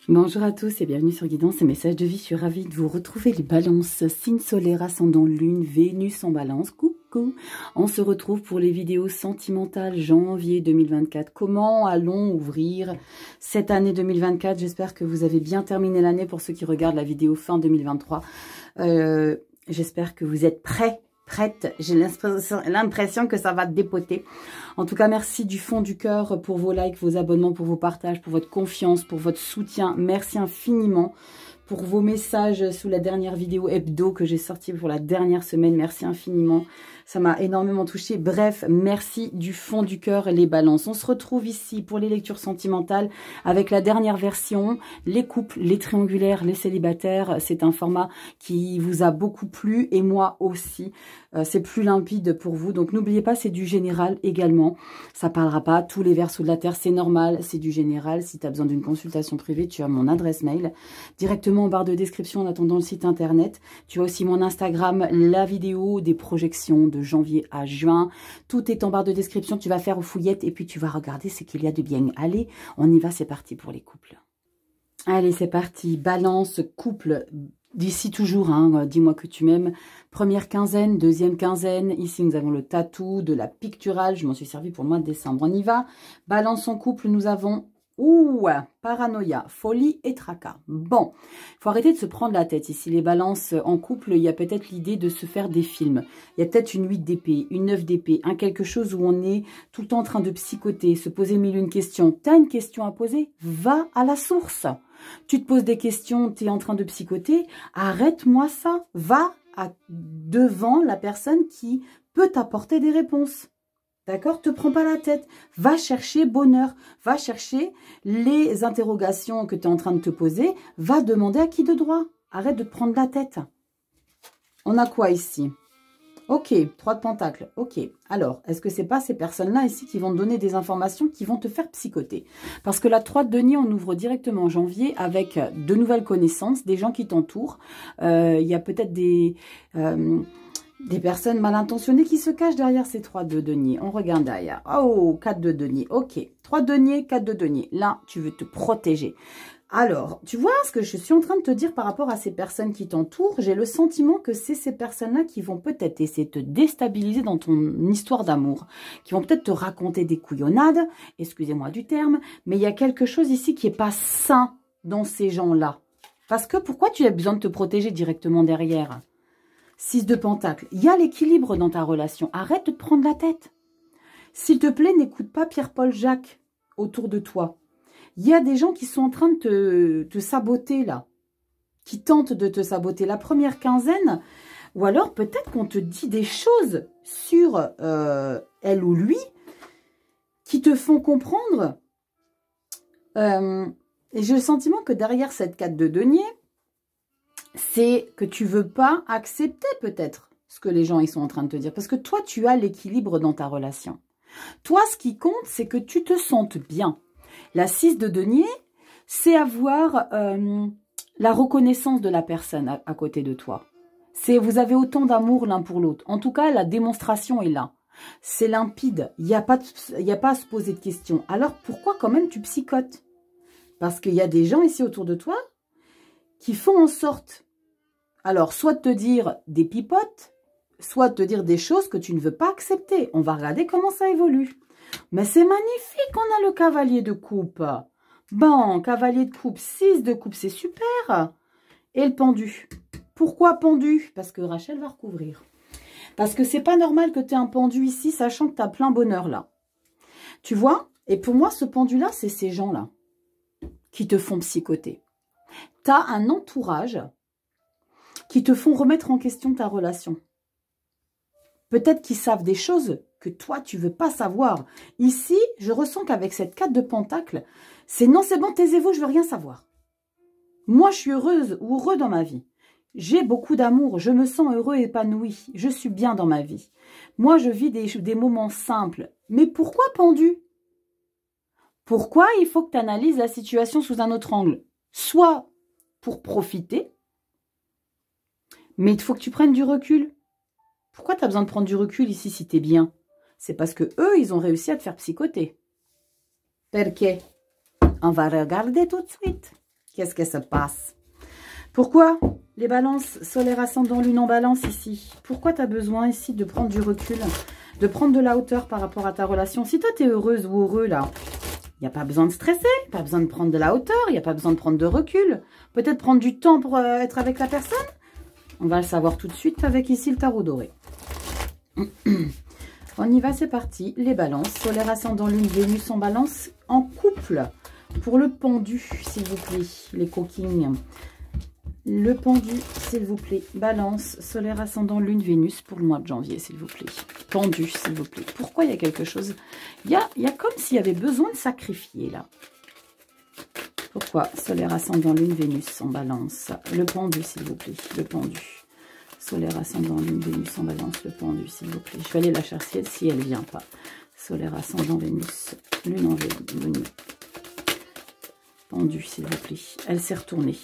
Bonjour à tous et bienvenue sur Guidance et Messages de vie. Je suis ravie de vous retrouver les balances, signe solaire, ascendant lune, Vénus en balance. Coucou. On se retrouve pour les vidéos sentimentales janvier 2024. Comment allons ouvrir cette année 2024? J'espère que vous avez bien terminé l'année pour ceux qui regardent la vidéo fin 2023. J'espère que vous êtes prêts. Prête, j'ai l'impression que ça va dépoter. En tout cas, merci du fond du cœur pour vos likes, vos abonnements, pour vos partages, pour votre confiance, pour votre soutien. Merci infiniment pour vos messages sous la dernière vidéo hebdo que j'ai sortie pour la dernière semaine. Merci infiniment. Ça m'a énormément touchée. Bref, merci du fond du cœur les balances. On se retrouve ici pour les lectures sentimentales avec la dernière version, les couples, les triangulaires, les célibataires. C'est un format qui vous a beaucoup plu et moi aussi. C'est plus limpide pour vous. Donc n'oubliez pas, c'est du général également. Ça parlera pas tous les versos de la Terre, c'est normal. C'est du général. Si tu as besoin d'une consultation privée, tu as mon adresse mail directement en barre de description en attendant le site internet. Tu as aussi mon Instagram, la vidéo des projections de janvier à juin. Tout est en barre de description. Tu vas faire aux fouillettes et puis tu vas regarder ce qu'il y a de bien. Allez, on y va, c'est parti pour les couples. Allez, c'est parti. Balance, couple, d'ici toujours, hein, dis-moi que tu m'aimes. Première quinzaine, deuxième quinzaine. Ici, nous avons le tatou, de la picturale. Je m'en suis servi pour le mois de décembre. On y va. Balance en couple, nous avons... Ouh, paranoïa, folie et tracas. Bon, il faut arrêter de se prendre la tête. Ici, les balances en couple, il y a peut-être l'idée de se faire des films. Il y a peut-être une 8 d'épée, une 9 d'épée, quelque chose où on est tout le temps en train de psychoter, se poser mille une questions. Tu as une question à poser? Va à la source. Tu te poses des questions, tu es en train de psychoter. Arrête-moi ça. Va devant la personne qui peut t'apporter des réponses. D'accord? Te prends pas la tête. Va chercher bonheur. Va chercher les interrogations que tu es en train de te poser. Va demander à qui de droit. Arrête de te prendre la tête. On a quoi ici? Ok, 3 de pentacles. Ok. Alors, est-ce que c'est pas ces personnes-là ici qui vont te donner des informations qui vont te faire psychoter? Parce que la 3 de denier, on ouvre directement en janvier avec de nouvelles connaissances, des gens qui t'entourent. Il y a peut-être des personnes mal intentionnées qui se cachent derrière ces 3 de denier. On regarde derrière. Oh, 4 de denier. Ok. 3 de denier, 4 de denier. Là, tu veux te protéger. Alors, tu vois ce que je suis en train de te dire par rapport à ces personnes qui t'entourent? J'ai le sentiment que c'est ces personnes-là qui vont peut-être essayer de te déstabiliser dans ton histoire d'amour. Qui vont peut-être te raconter des couillonnades. Excusez-moi du terme. Mais il y a quelque chose ici qui n'est pas sain dans ces gens-là. Parce que pourquoi tu as besoin de te protéger directement derrière? 6 de pentacle. Il y a l'équilibre dans ta relation. Arrête de te prendre la tête. S'il te plaît, n'écoute pas Pierre-Paul Jacques autour de toi. Il y a des gens qui sont en train de te saboter là. Qui tentent de te saboter. La première quinzaine, ou alors peut-être qu'on te dit des choses sur elle ou lui qui te font comprendre. Et j'ai le sentiment que derrière cette 4 de denier, c'est que tu veux pas accepter peut-être ce que les gens ils sont en train de te dire. Parce que toi, tu as l'équilibre dans ta relation. Toi, ce qui compte, c'est que tu te sentes bien. La 6 de denier, c'est avoir la reconnaissance de la personne à côté de toi. Vous avez autant d'amour l'un pour l'autre. En tout cas, la démonstration est là. C'est limpide. Il n'y a pas à se poser de questions. Alors, pourquoi quand même tu psychotes? Parce qu'il y a des gens ici autour de toi qui font en sorte, alors, soit de te dire des pipotes, soit de te dire des choses que tu ne veux pas accepter. On va regarder comment ça évolue. Mais c'est magnifique, on a le cavalier de coupe. Bon, cavalier de coupe, 6 de coupe, c'est super. Et le pendu. Pourquoi pendu? Parce que Rachel va recouvrir. Parce que c'est pas normal que tu aies un pendu ici, sachant que tu as plein bonheur là. Tu vois? Et pour moi, ce pendu-là, c'est ces gens-là qui te font psychoter. Tu as un entourage qui te font remettre en question ta relation. Peut-être qu'ils savent des choses que toi, tu ne veux pas savoir. Ici, je ressens qu'avec cette 4 de pentacle, c'est non, c'est bon, taisez-vous, je veux rien savoir. Moi, je suis heureuse ou heureux dans ma vie. J'ai beaucoup d'amour, je me sens heureux et épanoui. Je suis bien dans ma vie. Moi, je vis des moments simples. Mais pourquoi pendu? Pourquoi il faut que tu analyses la situation sous un autre angle? Soit pour profiter, mais il faut que tu prennes du recul. Pourquoi tu as besoin de prendre du recul ici si tu es bien? C'est parce que eux, ils ont réussi à te faire psychoter. Perché? On va regarder tout de suite. Qu'est-ce que ça passe? Pourquoi les balances solaires ascendant lune en balance ici? Pourquoi tu as besoin ici de prendre du recul, de prendre de la hauteur par rapport à ta relation? Si toi, tu es heureuse ou heureux là, il n'y a pas besoin de stresser, pas besoin de prendre de la hauteur, il n'y a pas besoin de prendre de recul. Peut-être prendre du temps pour être avec la personne. On va le savoir tout de suite avec ici le tarot doré. On y va, c'est parti. Les balances, solaire ascendant lune, Vénus en balance, en couple. Pour le pendu, s'il vous plaît, les coquines. Le pendu, s'il vous plaît. Balance, solaire ascendant lune, Vénus pour le mois de janvier, s'il vous plaît. Pendu, s'il vous plaît. Pourquoi il y a quelque chose? Il y a comme s'il y avait besoin de sacrifier, là. Pourquoi? Solaire ascendant lune, Vénus en balance. Le pendu, s'il vous plaît. Le pendu. Solaire ascendant lune, Vénus en balance. Le pendu, s'il vous plaît. Je vais aller la chercher si elle ne vient pas. Solaire ascendant Vénus. Lune en Vénus. Pendu, s'il vous plaît. Elle s'est retournée.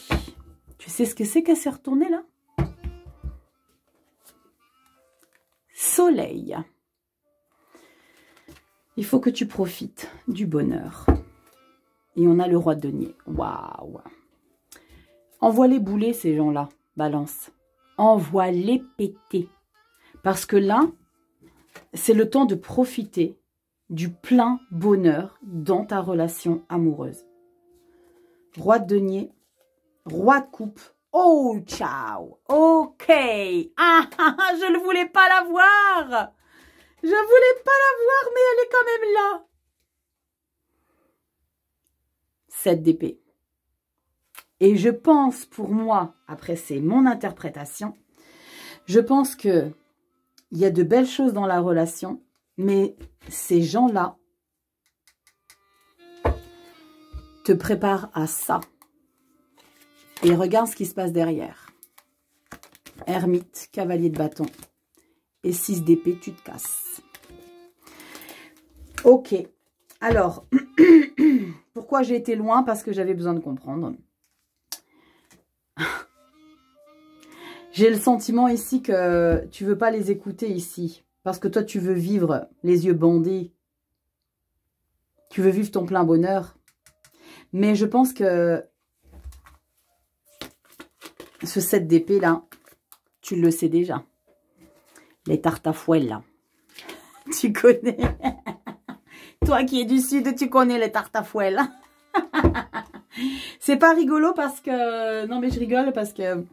Tu sais ce que c'est qu'elle s'est retournée là? Soleil. Il faut que tu profites du bonheur. Et on a le roi de denier. Waouh! Envoie-les bouler ces gens-là, balance. Envoie-les péter. Parce que là, c'est le temps de profiter du plein bonheur dans ta relation amoureuse. Roi de denier, roi de coupe. Oh, ciao. Ok. Ah, je ne voulais pas la voir. Je ne voulais pas la voir, mais elle est quand même là. 7 d'épée. Et je pense, pour moi, après c'est mon interprétation, je pense que il y a de belles choses dans la relation, mais ces gens-là te préparent à ça. Et regarde ce qui se passe derrière. Ermite, cavalier de bâton et 6 d'épée, tu te casses. Ok. Alors, pourquoi j'ai été loin? Parce que j'avais besoin de comprendre. J'ai le sentiment ici que tu veux pas les écouter ici. Parce que toi, tu veux vivre les yeux bandés. Tu veux vivre ton plein bonheur. Mais je pense que ce 7 d'épée là, tu le sais déjà. Les tartes à fouet là. Tu connais. Toi qui es du sud, tu connais les tartes à fouet là. C'est pas rigolo parce que... Non mais je rigole parce que...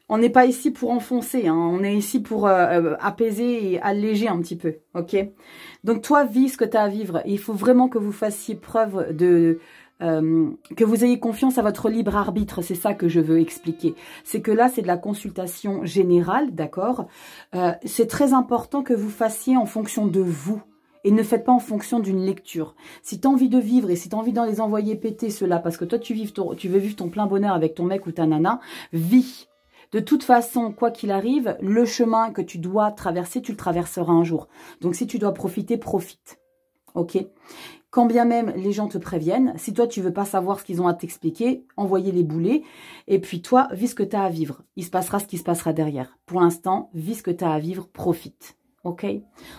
On n'est pas ici pour enfoncer, hein. On est ici pour apaiser et alléger un petit peu, ok? Donc toi, vis ce que tu as à vivre. Il faut vraiment que vous fassiez preuve de... que vous ayez confiance à votre libre arbitre, c'est ça que je veux expliquer. C'est que là, c'est de la consultation générale, d'accord? C'est très important que vous fassiez en fonction de vous. Et ne faites pas en fonction d'une lecture. Si tu as envie de vivre et si tu as envie de les envoyer péter ceux-là, parce que toi, tu veux vivre ton plein bonheur avec ton mec ou ta nana, vis. De toute façon, quoi qu'il arrive, le chemin que tu dois traverser, tu le traverseras un jour. Donc, si tu dois profiter, profite. Ok? Quand bien même les gens te préviennent, si toi, tu veux pas savoir ce qu'ils ont à t'expliquer, envoyez-les bouler. Et puis toi, vis ce que tu as à vivre. Il se passera ce qui se passera derrière. Pour l'instant, vis ce que tu as à vivre, profite. Ok?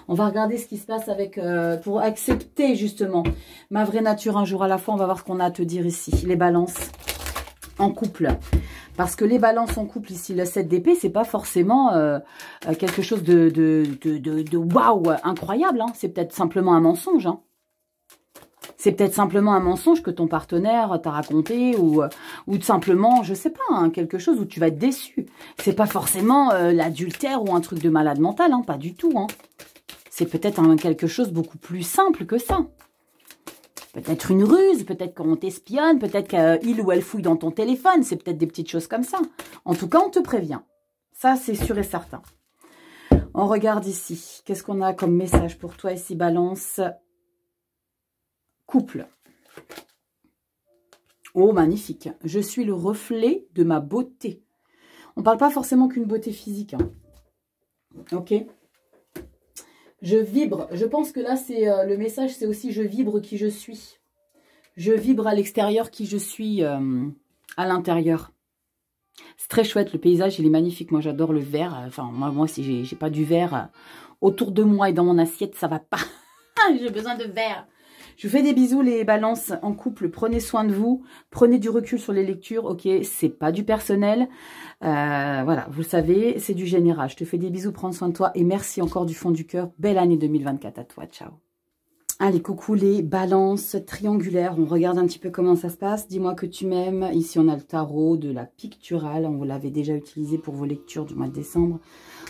On va regarder ce qui se passe avec pour accepter justement ma vraie nature un jour à la fois. On va voir ce qu'on a à te dire ici. Les balances en couple. Parce que les balances en couple, ici, le 7 d'épée, c'est pas forcément quelque chose de waouh, incroyable. Hein. C'est peut-être simplement un mensonge. Hein. C'est peut-être simplement un mensonge que ton partenaire t'a raconté ou simplement, je sais pas, hein, quelque chose où tu vas être déçu. C'est pas forcément l'adultère ou un truc de malade mental, hein, pas du tout. Hein. C'est peut-être quelque chose beaucoup plus simple que ça. Peut-être une ruse, peut-être qu'on t'espionne, peut-être qu'il ou elle fouille dans ton téléphone. C'est peut-être des petites choses comme ça. En tout cas, on te prévient. Ça, c'est sûr et certain. On regarde ici. Qu'est-ce qu'on a comme message pour toi ici, Balance? Couple. Oh, magnifique. Je suis le reflet de ma beauté. On ne parle pas forcément qu'une beauté physique. Hein. Ok. Je vibre. Je pense que là, c'est le message, c'est aussi je vibre qui je suis. Je vibre à l'extérieur qui je suis à l'intérieur. C'est très chouette. Le paysage, il est magnifique. Moi, j'adore le vert. Enfin, moi si j'ai pas du vert autour de moi et dans mon assiette, ça va pas. J'ai besoin de vert. Je vous fais des bisous les balances en couple. Prenez soin de vous. Prenez du recul sur les lectures. Ok, c'est pas du personnel. Voilà, vous le savez, c'est du général. Je te fais des bisous, prends soin de toi. Et merci encore du fond du cœur. Belle année 2024 à toi. Ciao. Allez, coucou les balances triangulaires. On regarde un petit peu comment ça se passe. Dis-moi que tu m'aimes. Ici, on a le tarot de la picturale. On vous l'avait déjà utilisé pour vos lectures du mois de décembre.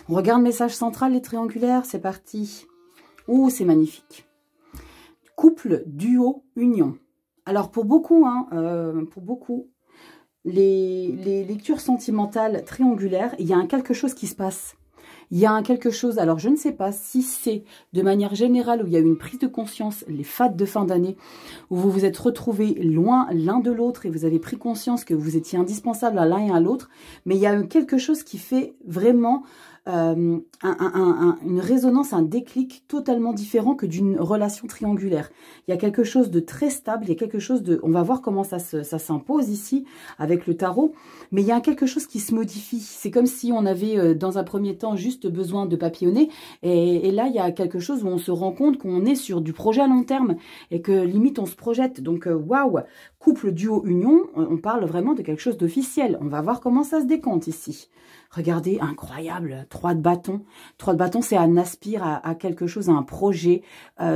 On regarde le message central, les triangulaires. C'est parti. Ouh, c'est magnifique. Couple, duo, union. Alors, pour beaucoup, les lectures sentimentales triangulaires, il y a quelque chose qui se passe. Il y a quelque chose, alors je ne sais pas si c'est de manière générale où il y a eu une prise de conscience, les fêtes de fin d'année, où vous vous êtes retrouvés loin l'un de l'autre et vous avez pris conscience que vous étiez indispensables à l'un et à l'autre, mais il y a eu quelque chose qui fait vraiment une résonance, un déclic totalement différent que d'une relation triangulaire. Il y a quelque chose de très stable, il y a quelque chose de... On va voir comment ça s'impose ici avec le tarot, mais il y a quelque chose qui se modifie. C'est comme si on avait dans un premier temps juste besoin de papillonner et là il y a quelque chose où on se rend compte qu'on est sur du projet à long terme et que limite on se projette. Donc waouh, couple, duo, union, on parle vraiment de quelque chose d'officiel. On va voir comment ça se décompte ici. Regardez, incroyable, 3 de bâton. 3 de bâton, c'est un aspire à quelque chose, à un projet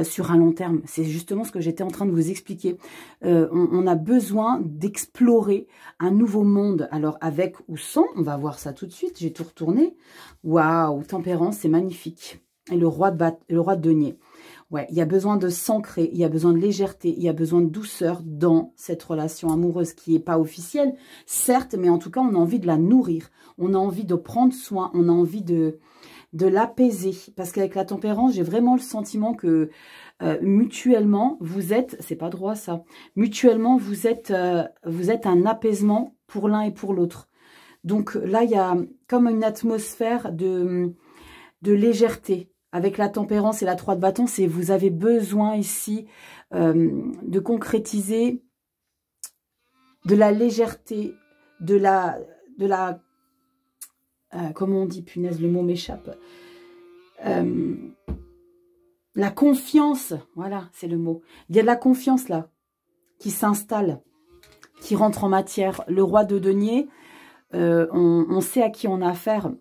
sur un long terme. C'est justement ce que j'étais en train de vous expliquer. On a besoin d'explorer un nouveau monde. Alors, avec ou sans, on va voir ça tout de suite. J'ai tout retourné. Waouh, tempérance, c'est magnifique. Et le roi de denier. Ouais, il y a besoin de s'ancrer, il y a besoin de légèreté, il y a besoin de douceur dans cette relation amoureuse qui n'est pas officielle, certes, mais en tout cas, on a envie de la nourrir. On a envie de prendre soin, on a envie de l'apaiser. Parce qu'avec la tempérance, j'ai vraiment le sentiment que mutuellement, vous êtes, c'est pas droit ça, mutuellement, vous êtes un apaisement pour l'un et pour l'autre. Donc là, il y a comme une atmosphère de légèreté. Avec la tempérance et la 3 de bâton, c'est vous avez besoin ici de concrétiser de la légèreté, de la comment on dit, punaise, le mot m'échappe. La confiance, voilà, c'est le mot. Il y a de la confiance là, qui s'installe, qui rentre en matière. Le roi de denier, on sait à qui on a affaire.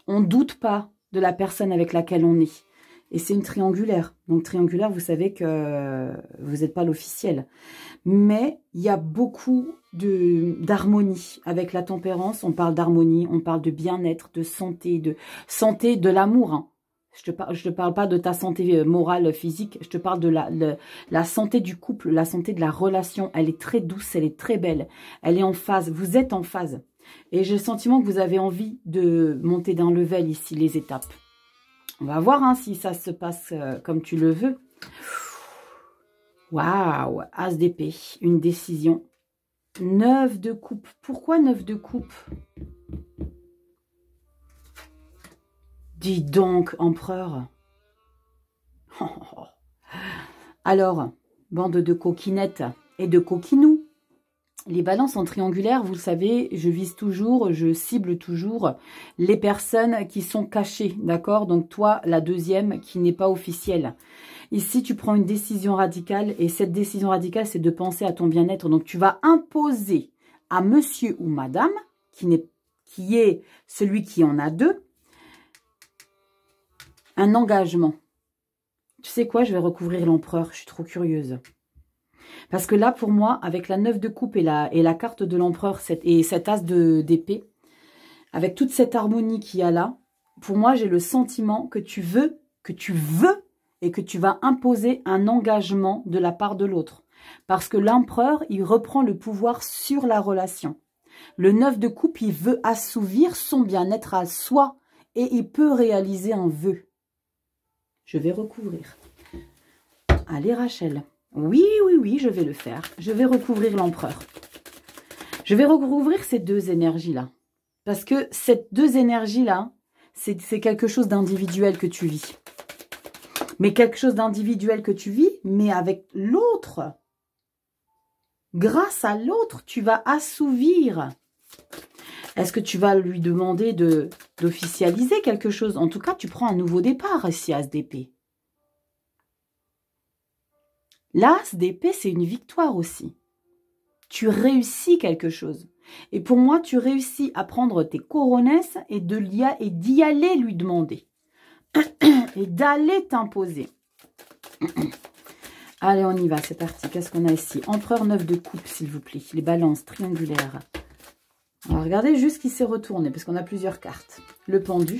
On ne doute pas de la personne avec laquelle on est. Et c'est une triangulaire. Donc triangulaire, vous savez que vous n'êtes pas l'officiel. Mais il y a beaucoup d'harmonie. Avec la tempérance, on parle d'harmonie, on parle de bien-être, de santé, de l'amour. Hein. Je te parle pas de ta santé morale, physique. Je te parle de la santé du couple, la santé de la relation. Elle est très douce, elle est très belle. Elle est en phase. Vous êtes en phase. Et j'ai le sentiment que vous avez envie de monter d'un level ici, les étapes. On va voir hein, si ça se passe comme tu le veux. Waouh, As d'épée, une décision. 9 de coupe. Pourquoi 9 de coupe? Dis donc, empereur. Alors, bande de coquinettes et de coquinous. Les balances en triangulaire, vous le savez, je vise toujours, je cible toujours les personnes qui sont cachées, d'accord? Donc toi, la deuxième qui n'est pas officielle. Ici, tu prends une décision radicale et cette décision radicale, c'est de penser à ton bien-être. Donc tu vas imposer à monsieur ou madame, qui est celui qui en a deux, un engagement. Tu sais quoi, je vais recouvrir l'empereur, je suis trop curieuse. Parce que là, pour moi, avec la 9 de coupe et la carte de l'empereur et cet as d'épée, avec toute cette harmonie qu'il y a là, pour moi, j'ai le sentiment que tu veux et que tu vas imposer un engagement de la part de l'autre. Parce que l'empereur, il reprend le pouvoir sur la relation. Le 9 de coupe, il veut assouvir son bien-être à soi et il peut réaliser un vœu. Je vais recouvrir. Allez, Rachel. Oui, oui, oui, je vais le faire. Je vais recouvrir l'empereur. Je vais recouvrir ces deux énergies-là. Parce que ces deux énergies-là, c'est quelque chose d'individuel que tu vis. Mais quelque chose d'individuel que tu vis, mais avec l'autre. Grâce à l'autre, tu vas assouvir. Est-ce que tu vas lui demander d'officialiser quelque chose? En tout cas, tu prends un nouveau départ ici, As d'épée. L'as d'épée, c'est une victoire aussi. Tu réussis quelque chose. Et pour moi, tu réussis à prendre tes coronesses et d'y aller lui demander. Et d'aller t'imposer. Allez, on y va, c'est parti. Qu'est-ce qu'on a ici? Empereur 9 de coupe, s'il vous plaît. Les balances triangulaires. On va regarder juste ce qui s'est retourné, parce qu'on a plusieurs cartes. Le pendu,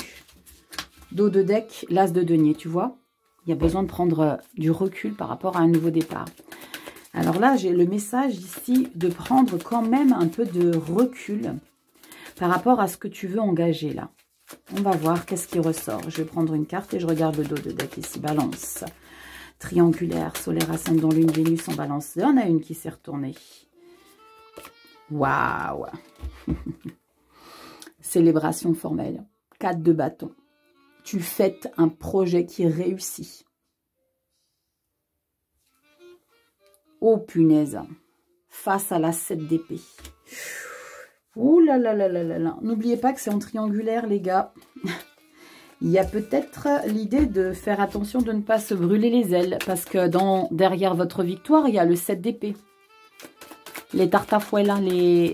dos de deck, l'as de denier, tu vois. Il y a besoin de prendre du recul par rapport à un nouveau départ. Alors là, j'ai le message ici de prendre quand même un peu de recul par rapport à ce que tu veux engager là. On va voir qu'est-ce qui ressort. Je vais prendre une carte et je regarde le dos de deck ici. Balance. Triangulaire, solaire, ascendant, lune, Vénus en balance. Il y en a une qui s'est retournée. Waouh. Célébration formelle. 4 de bâton. Tu fêtes un projet qui réussit. Oh punaise. Face à la 7 d'épée. Ouh là là là là là là. N'oubliez pas que c'est en triangulaire, les gars. Il y a peut-être l'idée de faire attention de ne pas se brûler les ailes. Parce que derrière votre victoire, il y a le 7 d'épée. Les tartafouelles, les...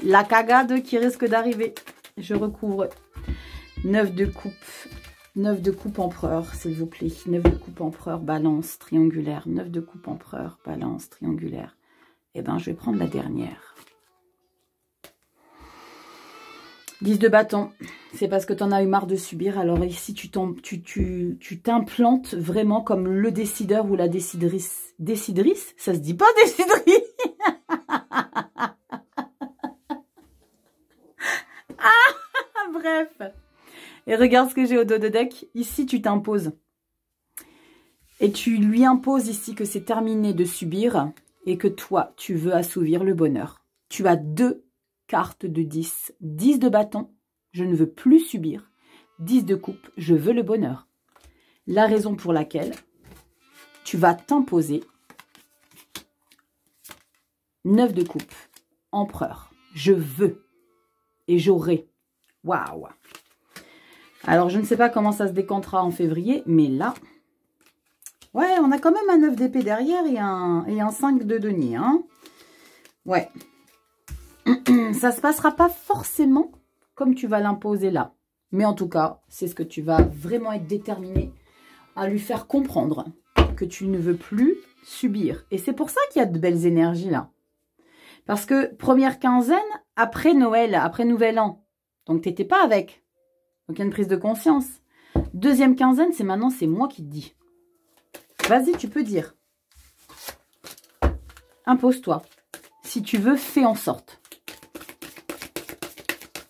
la cagade qui risque d'arriver. Je recouvre. 9 de coupe. 9 de coupe empereur, s'il vous plaît. 9 de coupe empereur, balance, triangulaire. 9 de coupe empereur, balance, triangulaire. Eh bien, je vais prendre la dernière. 10 de bâton. C'est parce que tu en as eu marre de subir. Alors ici, tu t'implantes vraiment comme le décideur ou la décidrice. Décidrice? Ça se dit pas décidrice. Ah, bref. Et regarde ce que j'ai au dos de deck. Ici, tu t'imposes. Et tu lui imposes ici que c'est terminé de subir et que toi, tu veux assouvir le bonheur. Tu as 2 cartes de 10. 10 de bâton, je ne veux plus subir. 10 de coupe, je veux le bonheur. La raison pour laquelle tu vas t'imposer 9 de coupe, empereur. Je veux et j'aurai. Waouh! Alors, je ne sais pas comment ça se décantera en février, mais là, ouais, on a quand même un 9 d'épée derrière et un 5 de denier. Hein. Ouais. Ça se passera pas forcément comme tu vas l'imposer là. Mais en tout cas, c'est ce que tu vas vraiment être déterminé à lui faire comprendre. Que tu ne veux plus subir. Et c'est pour ça qu'il y a de belles énergies là. Parce que première quinzaine, après Noël, après Nouvel An. Donc, tu n'étais pas avec. Donc, il y a une prise de conscience. Deuxième quinzaine, c'est maintenant, c'est moi qui te dis. Vas-y, tu peux dire. Impose-toi. Si tu veux, fais en sorte.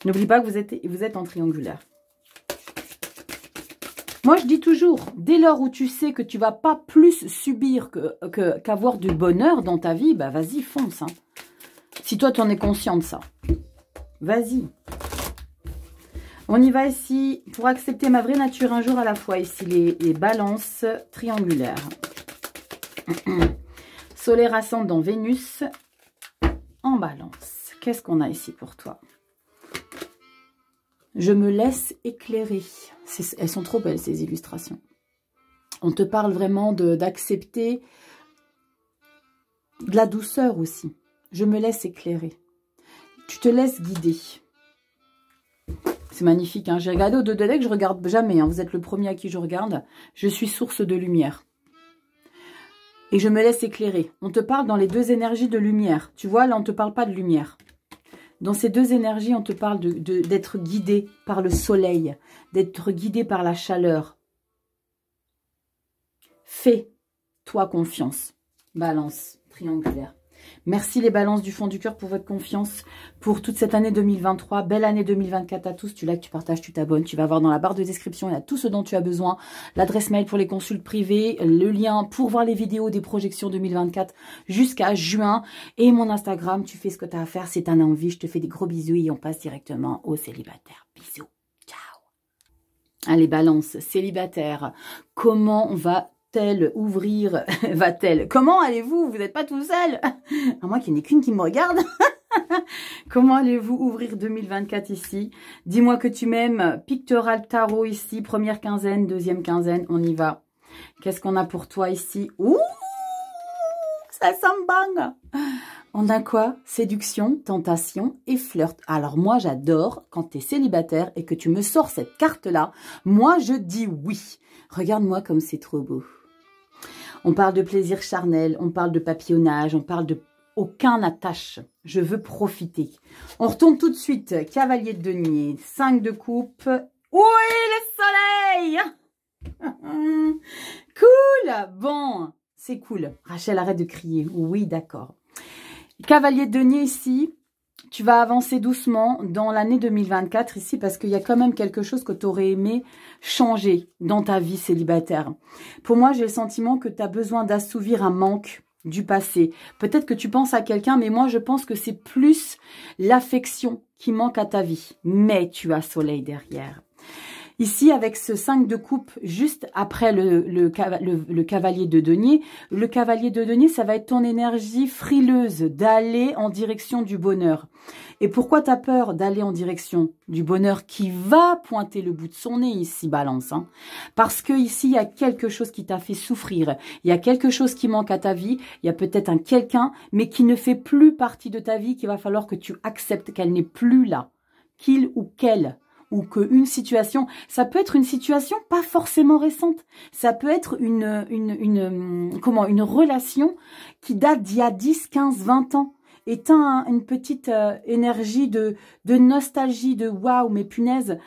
N'oublie pas que vous êtes en triangulaire. Moi, je dis toujours, dès lors où tu sais que tu ne vas pas plus subir qu'avoir du bonheur dans ta vie, bah vas-y, fonce. Hein. Si toi, tu en es conscient de ça. Vas-y. On y va ici pour accepter ma vraie nature un jour à la fois. Ici, les balances triangulaires. Solaire ascendant Vénus en balance. Qu'est-ce qu'on a ici pour toi? Je me laisse éclairer. Elles sont trop belles, ces illustrations. On te parle vraiment d'accepter de la douceur aussi. Je me laisse éclairer. Tu te laisses guider. C'est magnifique. Hein. J'ai regardé au dos de deck, je ne regarde jamais. Hein. Vous êtes le premier à qui je regarde. Je suis source de lumière. Et je me laisse éclairer. On te parle dans les 2 énergies de lumière. Tu vois, là, on ne te parle pas de lumière. Dans ces 2 énergies, on te parle d'être guidé par le soleil, d'être guidé par la chaleur. Fais-toi confiance. Balance triangulaire. Merci les balances du fond du cœur pour votre confiance, pour toute cette année 2023. Belle année 2024 à tous. Tu likes, tu partages, tu t'abonnes. Tu vas voir dans la barre de description, il y a tout ce dont tu as besoin. L'adresse mail pour les consultes privées, le lien pour voir les vidéos des projections 2024 jusqu'à juin. Et mon Instagram, tu fais ce que tu as à faire. Si tu en as envie, je te fais des gros bisous et on passe directement aux célibataires. Bisous. Ciao. Allez, balance, célibataire. Comment va-t-elle ouvrir? Va-t-elle? Comment allez-vous? Vous n'êtes pas tout seul. À moins qu'il n'y ait qu'une qui me regarde. Comment allez-vous ouvrir 2024 ici? Dis-moi que tu m'aimes. Pictoral Tarot ici. Première quinzaine, deuxième quinzaine. On y va. Qu'est-ce qu'on a pour toi ici? Ouh, ça me bang. On a quoi? Séduction, tentation et flirt. Alors moi, j'adore quand tu es célibataire et que tu me sors cette carte-là. Moi, je dis oui. Regarde-moi comme c'est trop beau. On parle de plaisir charnel, on parle de papillonnage, on parle de aucun attache. Je veux profiter. On retourne tout de suite. Cavalier de denier, 5 de coupe. Oui, le soleil. Cool. Bon, c'est cool. Rachel, arrête de crier. Oui, d'accord. Cavalier de denier ici, tu vas avancer doucement dans l'année 2024 ici parce qu'il y a quand même quelque chose que tu aurais aimé changer dans ta vie célibataire. Pour moi, j'ai le sentiment que tu as besoin d'assouvir un manque du passé. Peut-être que tu penses à quelqu'un, mais moi, je pense que c'est plus l'affection qui manque à ta vie. Mais tu as soleil derrière. Ici, avec ce 5 de coupe, juste après le cavalier de denier, le cavalier de denier, ça va être ton énergie frileuse d'aller en direction du bonheur. Et pourquoi tu as peur d'aller en direction du bonheur qui va pointer le bout de son nez ici, balance, hein? Parce que ici, il y a quelque chose qui t'a fait souffrir. Il y a quelque chose qui manque à ta vie. Il y a peut-être un quelqu'un, mais qui ne fait plus partie de ta vie, qu'il va falloir que tu acceptes qu'elle n'est plus là. Qu'il ou qu'elle. Ou qu'une situation, ça peut être une situation pas forcément récente. Ça peut être une relation qui date d'il y a 10, 15, 20 ans. Et t'as une petite énergie de nostalgie, de waouh, mais punaise,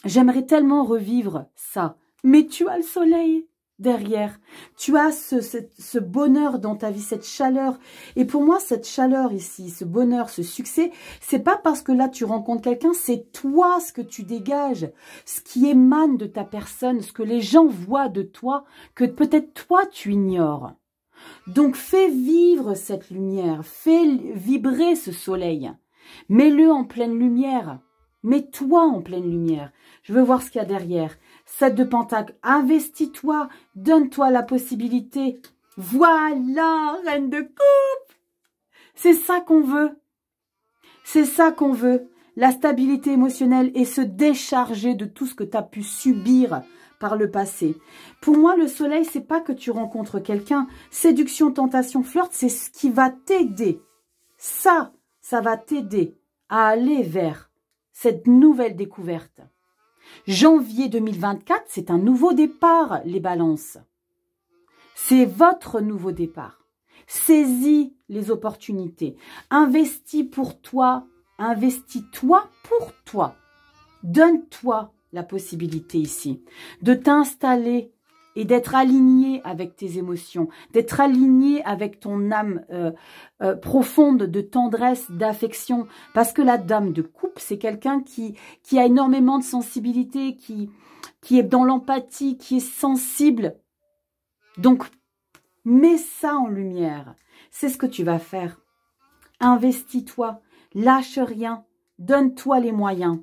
j'aimerais tellement revivre ça. Mais tu as le soleil derrière. Tu as ce bonheur dans ta vie, cette chaleur. Et pour moi, cette chaleur ici, ce bonheur, ce succès, c'est pas parce que là tu rencontres quelqu'un, c'est toi ce que tu dégages, ce qui émane de ta personne, ce que les gens voient de toi, que peut-être toi tu ignores. Donc fais vivre cette lumière, fais vibrer ce soleil. Mets-le en pleine lumière. Mets-toi en pleine lumière. Je veux voir ce qu'il y a derrière. 7 de pentacle, investis-toi, donne-toi la possibilité. Voilà, reine de coupe. C'est ça qu'on veut. C'est ça qu'on veut. La stabilité émotionnelle et se décharger de tout ce que tu as pu subir par le passé. Pour moi, le soleil, c'est pas que tu rencontres quelqu'un. Séduction, tentation, flirt, c'est ce qui va t'aider. Ça va t'aider à aller vers cette nouvelle découverte. Janvier 2024, c'est un nouveau départ, les balances. C'est votre nouveau départ. Saisis les opportunités. Investis pour toi. Investis-toi pour toi. Donne-toi la possibilité ici de t'installer et d'être aligné avec tes émotions, d'être aligné avec ton âme profonde de tendresse, d'affection. Parce que la dame de coupe, c'est quelqu'un qui a énormément de sensibilité, qui est dans l'empathie, qui est sensible. Donc, mets ça en lumière. C'est ce que tu vas faire. Investis-toi, lâche rien, donne-toi les moyens.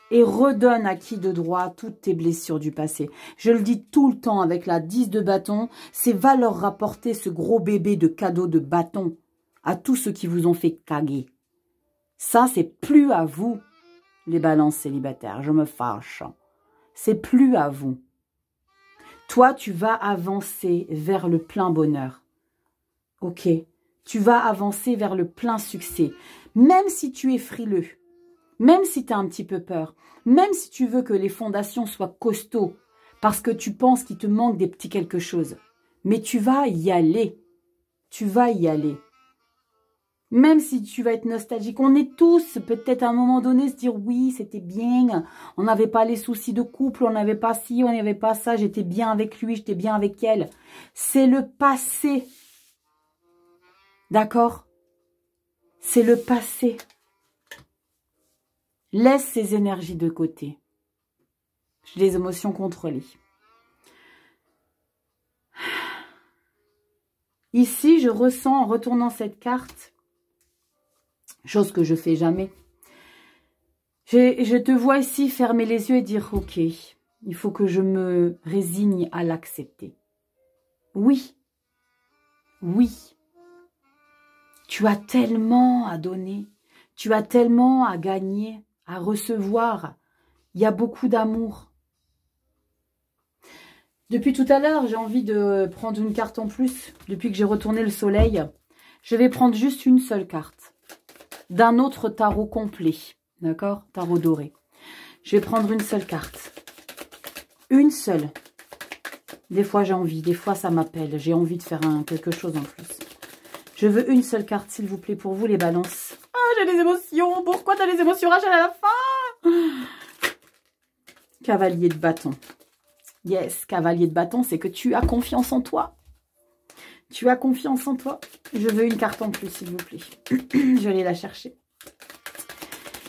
Et redonne à qui de droit toutes tes blessures du passé. Je le dis tout le temps avec la 10 de bâton, c'est va leur rapporter ce gros bébé de cadeau de bâton à tous ceux qui vous ont fait caguer. Ça, c'est plus à vous, les balances célibataires. Je me fâche. C'est plus à vous. Toi, tu vas avancer vers le plein bonheur. Ok? Tu vas avancer vers le plein succès. Même si tu es frileux. Même si tu as un petit peu peur, même si tu veux que les fondations soient costauds, parce que tu penses qu'il te manque des petits quelque chose, mais tu vas y aller. Tu vas y aller. Même si tu vas être nostalgique, on est tous peut-être à un moment donné se dire oui, c'était bien, on n'avait pas les soucis de couple, on n'avait pas ci, on n'avait pas ça, j'étais bien avec lui, j'étais bien avec elle. C'est le passé. D'accord? C'est le passé. Laisse ces énergies de côté. J'ai les émotions contrôlées. Ici, je ressens en retournant cette carte, chose que je fais jamais. Je te vois ici fermer les yeux et dire ok, il faut que je me résigne à l'accepter. Oui, oui. Tu as tellement à donner, tu as tellement à gagner, à recevoir. Il y a beaucoup d'amour. Depuis tout à l'heure, j'ai envie de prendre une carte en plus. Depuis que j'ai retourné le soleil, je vais prendre juste une seule carte. D'un autre tarot complet. D'accord? Tarot doré. Je vais prendre une seule carte. Une seule. Des fois, j'ai envie. Des fois, ça m'appelle. J'ai envie de faire quelque chose en plus. Je veux une seule carte, s'il vous plaît, pour vous, les balances. Ah, j'ai des émotions. Pourquoi t'as des émotions, Rachel, à la fin? Cavalier de bâton. Yes, cavalier de bâton, c'est que tu as confiance en toi. Tu as confiance en toi. Je veux une carte en plus, s'il vous plaît. Je vais aller la chercher.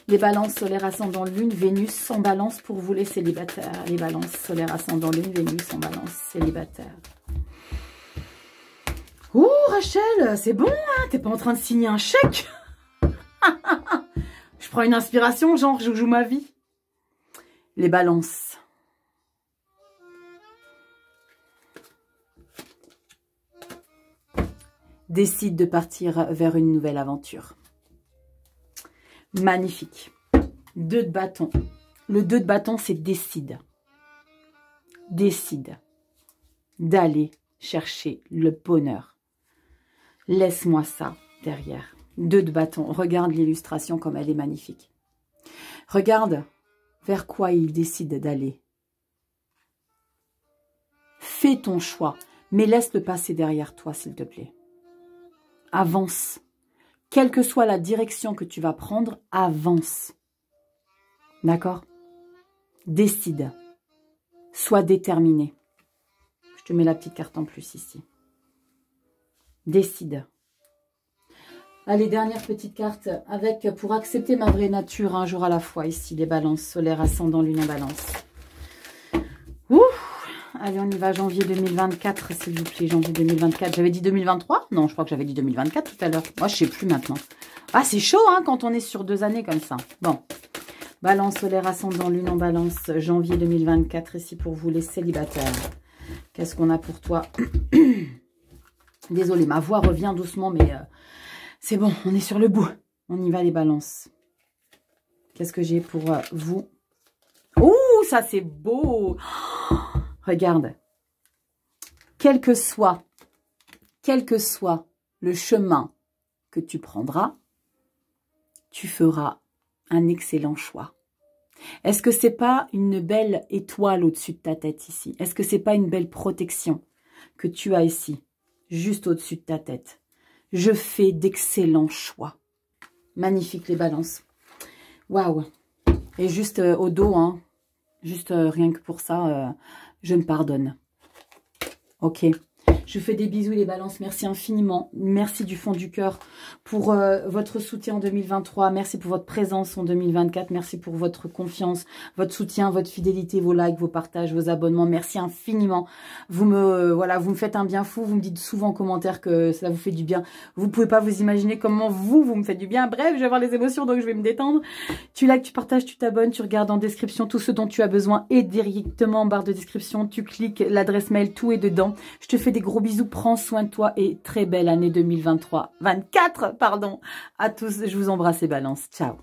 Les balances solaires ascendant lune, Vénus en balance pour vous les célibataires. Les balances solaires ascendant lune, Vénus en balance célibataire. Ouh, Rachel, c'est bon, hein? T'es pas en train de signer un chèque? Je prends une inspiration, genre je joue ma vie. Les balances. Décide de partir vers une nouvelle aventure. Magnifique. 2 de bâton. Le 2 de bâton, c'est décide. Décide d'aller chercher le bonheur. Laisse-moi ça derrière. 2 de bâton. Regarde l'illustration comme elle est magnifique. Regarde vers quoi il décide d'aller. Fais ton choix, mais laisse-le passer derrière toi, s'il te plaît. Avance. Quelle que soit la direction que tu vas prendre, avance. D'accord? Décide. Sois déterminé. Je te mets la petite carte en plus ici. Décide. Allez, dernière petite carte avec pour accepter ma vraie nature un jour à la fois ici, les balances solaires ascendant lune en balance. Ouh! Allez, on y va, janvier 2024, s'il vous plaît, janvier 2024. J'avais dit 2023? Non, je crois que j'avais dit 2024 tout à l'heure. Moi, je sais plus maintenant. Ah, c'est chaud, hein, quand on est sur 2 années comme ça. Bon. Balance solaire ascendant lune en balance, janvier 2024, ici pour vous, les célibataires. Qu'est-ce qu'on a pour toi? Désolée, ma voix revient doucement, mais c'est bon, on est sur le bout. On y va, les balances. Qu'est-ce que j'ai pour vous? Ouh, ça, c'est beau! Regarde, quel que soit le chemin que tu prendras, tu feras un excellent choix. Est-ce que c'est pas une belle étoile au-dessus de ta tête ici? Est-ce que c'est pas une belle protection que tu as ici, juste au-dessus de ta tête? Je fais d'excellents choix. Magnifique, les balances. Waouh! Et juste au dos, hein, juste rien que pour ça... je me pardonne. Ok. Je fais des bisous, les balances. Merci infiniment. Merci du fond du cœur pour votre soutien en 2023. Merci pour votre présence en 2024. Merci pour votre confiance, votre soutien, votre fidélité, vos likes, vos partages, vos abonnements. Merci infiniment. Vous me faites un bien fou. Vous me dites souvent en commentaire que ça vous fait du bien. Vous pouvez pas vous imaginer comment vous me faites du bien. Bref, je vais avoir les émotions, donc je vais me détendre. Tu likes, tu partages, tu t'abonnes, tu regardes en description tout ce dont tu as besoin et directement en barre de description, tu cliques l'adresse mail, tout est dedans. Je te fais des gros bisous, prends soin de toi et très belle année 2023. 24, pardon. À tous, je vous embrasse les balances. Ciao.